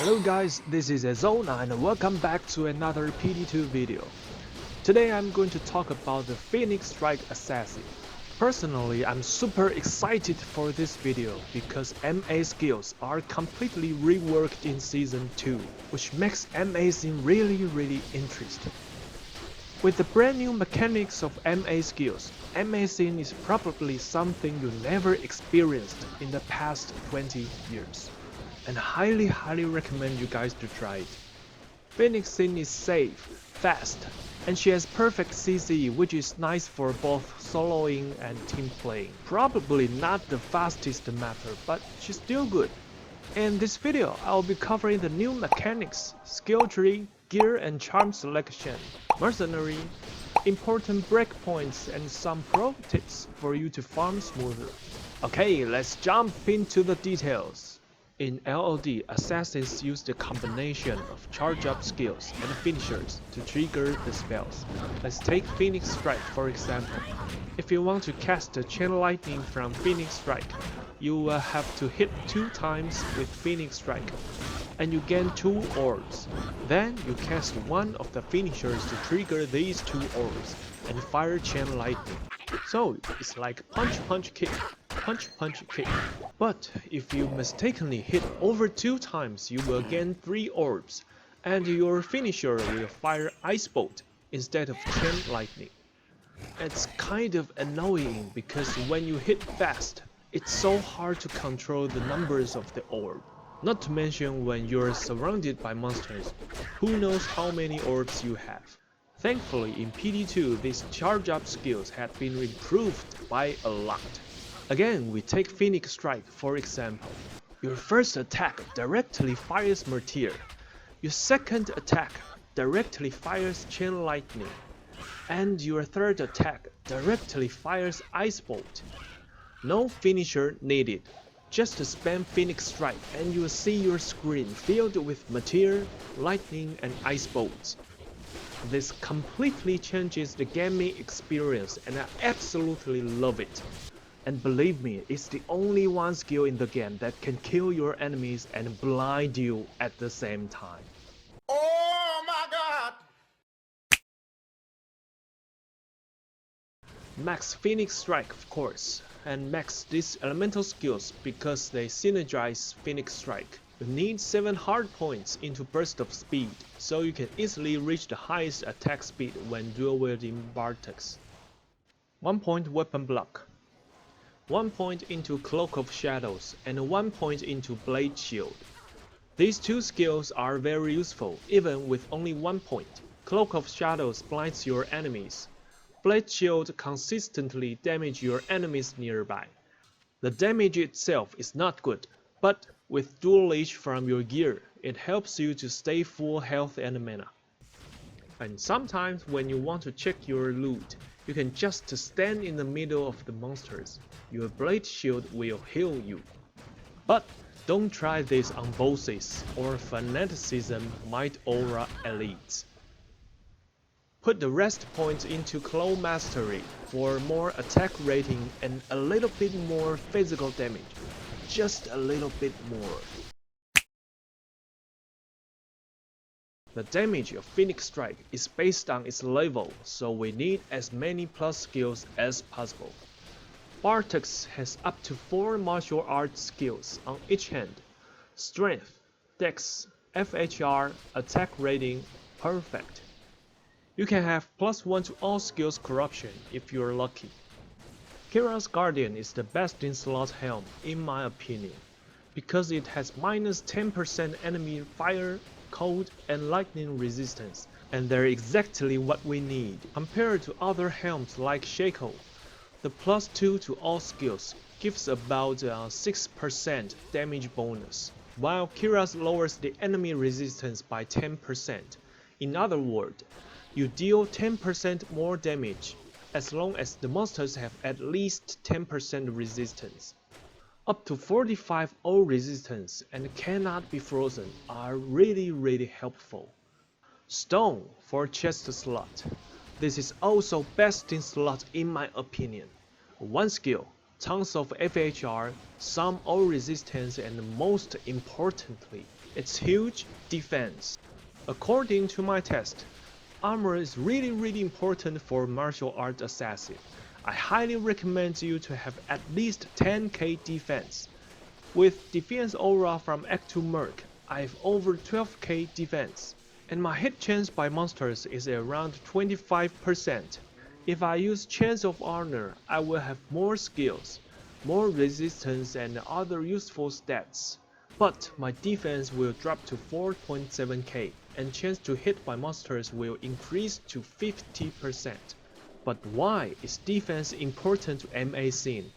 Hello guys, this is Azona and welcome back to another PD2 video. Today I'm going to talk about the Phoenix Strike Assassin. Personally, I'm super excited for this video because MA skills are completely reworked in Season 2, which makes MA seem really interesting. With the brand new mechanics of MA skills, MA scene is probably something you never experienced in the past 20 years. And highly recommend you guys to try it. Phoenix scene is safe, fast, and she has perfect CC, which is nice for both soloing and team playing. Probably not the fastest method, but she's still good. In this video, I'll be covering the new mechanics, skill tree, gear and charm selection, mercenary, important breakpoints and some pro tips for you to farm smoother. Okay, let's jump into the details. In LOD, assassins use the combination of charge-up skills and finishers to trigger the spells. Let's take Phoenix Strike for example. If you want to cast the Chain Lightning from Phoenix Strike, you will have to hit 2 times with Phoenix Strike, and you gain 2 orbs. Then you cast one of the finishers to trigger these 2 orbs and fire Chain Lightning. So it's like punch kick. But if you mistakenly hit over 2 times, you will gain 3 orbs, and your finisher will fire Ice Bolt instead of Chain Lightning. It's kind of annoying because when you hit fast, it's so hard to control the numbers of the orb. Not to mention when you're surrounded by monsters, who knows how many orbs you have. Thankfully in PD2 these charge up skills had been improved by a lot. Again, we take Phoenix Strike for example. Your first attack directly fires Martyr. Your second attack directly fires Chain Lightning. And your third attack directly fires Ice Bolt. No finisher needed. Just spam Phoenix Strike and you will see your screen filled with Martyr, Lightning and Ice Bolts. This completely changes the gaming experience and I absolutely love it. And believe me, it's the only one skill in the game that can kill your enemies and blind you at the same time. Oh my god! Max Phoenix Strike of course, and max these elemental skills because they synergize Phoenix Strike. You need 7 hard points into burst of speed, so you can easily reach the highest attack speed when dual wielding Bartex. 1 point weapon block. 1 point into Cloak of Shadows and 1 point into Blade Shield. These 2 skills are very useful even with only 1 point. Cloak of Shadows blinds your enemies. Blade Shield consistently damages your enemies nearby. The damage itself is not good, but with dual leash from your gear, it helps you to stay full health and mana. And sometimes when you want to check your loot, you can just stand in the middle of the monsters. Your Blade Shield will heal you. But don't try this on bosses or Fanaticism Might Aura elites. Put the rest points into Claw Mastery for more attack rating and a little bit more physical damage. Just a little bit more. The damage of Phoenix Strike is based on its level, so we need as many plus skills as possible. Bartex has up to 4 martial arts skills on each hand. Strength, Dex, FHR, attack rating, perfect. You can have +1 to all skills corruption if you're lucky. Kira's Guardian is the best in slot helm in my opinion, because it has -10% enemy fire, cold and lightning resistance, and they're exactly what we need. Compared to other helms like Shaco, the +2 to all skills gives about a 6% damage bonus, while Kira's lowers the enemy resistance by 10%. In other words, you deal 10% more damage as long as the monsters have at least 10% resistance. Up to 45 O resistance and cannot be frozen are really helpful. Stone for chest slot. This is also best in slot in my opinion. 1 skill, tons of FHR, some O resistance and most importantly, It's huge defense. According to my test, armor is really important for martial art assassin. I highly recommend you to have at least 10k defense. With defense aura from Act 2 Merc, I have over 12k defense, and my hit chance by monsters is around 25%. If I use Chance of Honor, I will have more skills, more resistance and other useful stats. But my defense will drop to 4.7k, and chance to hit by monsters will increase to 50%. But why is defense important to MA scene?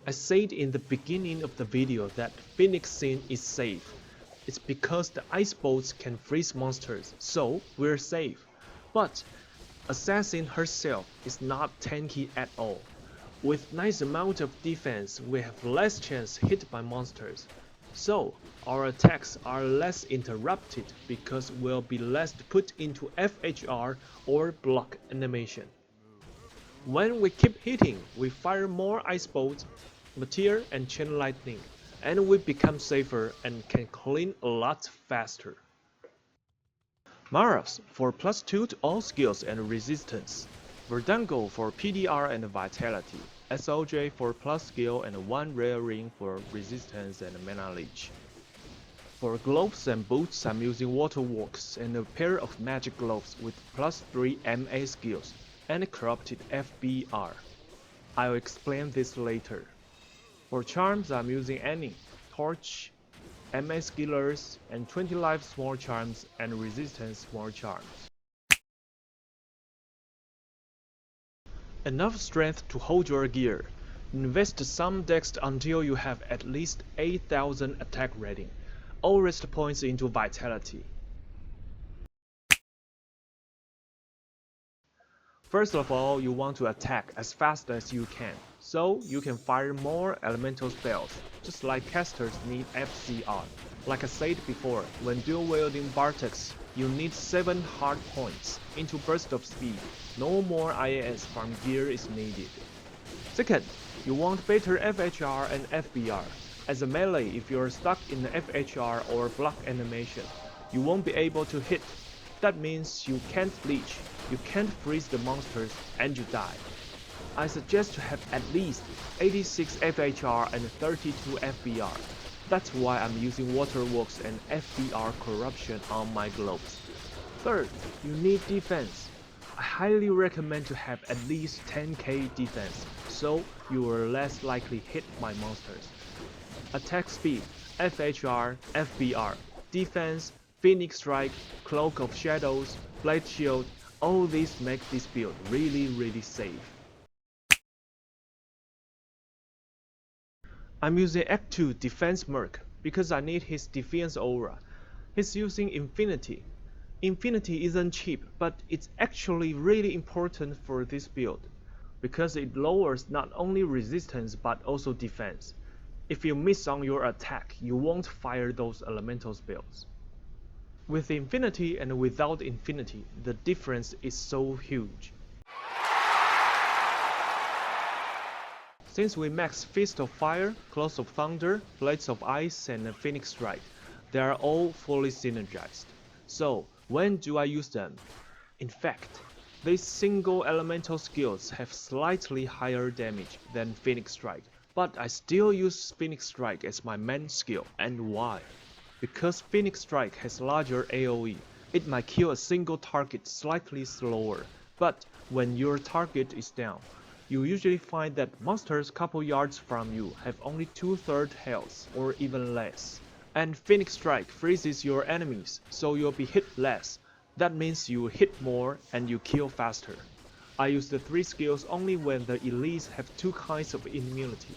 I said in the beginning of the video that Phoenix scene is safe. It's because the ice bolts can freeze monsters, so we're safe. But Assassin herself is not tanky at all. With nice amount of defense, we have less chance hit by monsters. So our attacks are less interrupted because we'll be less put into FHR or block animation. When we keep hitting, we fire more ice bolts, meteor and chain lightning, and we become safer and can clean a lot faster. Maras for +2 to all skills and resistance. Verdango for PDR and vitality. SOJ for plus skill and 1 rare ring for resistance and mana leech. For gloves and boots, I'm using Waterworks and a pair of magic gloves with +3 MA skills and corrupted FBR. I'll explain this later. For charms, I'm using Annie, Torch, MA skillers, and 20 life small charms and resistance small charms. Enough strength to hold your gear. Invest some dex until you have at least 8000 attack rating. All rest points into vitality. First of all, you want to attack as fast as you can, so you can fire more elemental spells, just like casters need FCR. Like I said before, when dual wielding Bartex, you need 7 hard points into burst of speed. No more IAS farm gear is needed. Second, you want better FHR and FBR. As a melee, if you're stuck in the FHR or block animation, you won't be able to hit. That means you can't leech, you can't freeze the monsters, and you die. I suggest to have at least 86 FHR and 32 FBR. That's why I'm using Waterworks and FBR corruption on my gloves. Third, you need defense. I highly recommend to have at least 10k defense, so you are less likely hit by monsters. Attack speed, FHR, FBR, defense, Phoenix Strike, Cloak of Shadows, Blade Shield, all these make this build really safe. I'm using Act 2 Defense Merc because I need his defense aura. He's using Infinity. Infinity isn't cheap, but it's actually really important for this build, because it lowers not only resistance but also defense. If you miss on your attack, you won't fire those elemental spells. With Infinity and without Infinity, the difference is so huge. Since we max Fist of Fire, Claws of Thunder, Blades of Ice, and Phoenix Strike, they are all fully synergized. So, when do I use them? In fact, these single elemental skills have slightly higher damage than Phoenix Strike, but I still use Phoenix Strike as my main skill. And why? Because Phoenix Strike has larger AoE, it might kill a single target slightly slower, but when your target is down, you usually find that monsters couple yards from you have only 2/3 health or even less. And Phoenix Strike freezes your enemies, so you'll be hit less. That means you hit more and you kill faster. I use the 3 skills only when the elites have 2 kinds of immunity.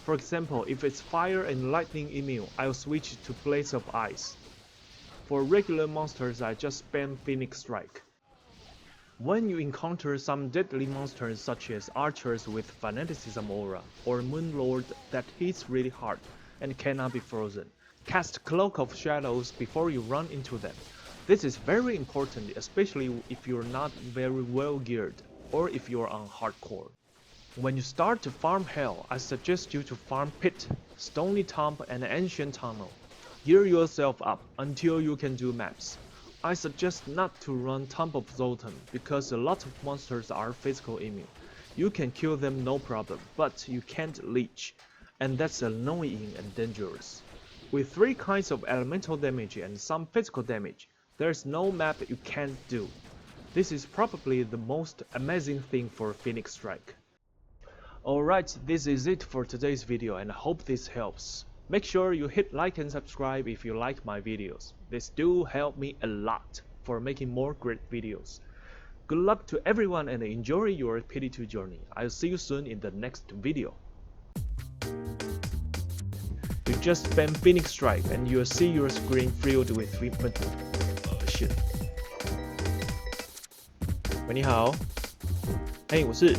For example, if it's fire and lightning immune, I'll switch to Blades of Ice. For regular monsters, I just spam Phoenix Strike. When you encounter some deadly monsters such as archers with fanaticism aura, or Moonlord that hits really hard and cannot be frozen, cast Cloak of Shadows before you run into them. This is very important, especially if you're not very well geared, or if you're on hardcore. When you start to farm Hell, I suggest you to farm Pit, Stony Tomb and Ancient Tunnel. Gear yourself up until you can do maps. I suggest not to run Tomb of Zoltan because a lot of monsters are physical immune. You can kill them no problem, but you can't leech, and that's annoying and dangerous. With 3 kinds of elemental damage and some physical damage, there's no map you can't do. This is probably the most amazing thing for Phoenix Strike. Alright, this is it for today's video and I hope this helps. Make sure you hit like and subscribe if you like my videos. This do help me a lot for making more great videos. Good luck to everyone and enjoy your PD2 journey. I'll see you soon in the next video. You just spam Phoenix Strike and you'll see your screen filled with shit. 喂，你好。嘿，我是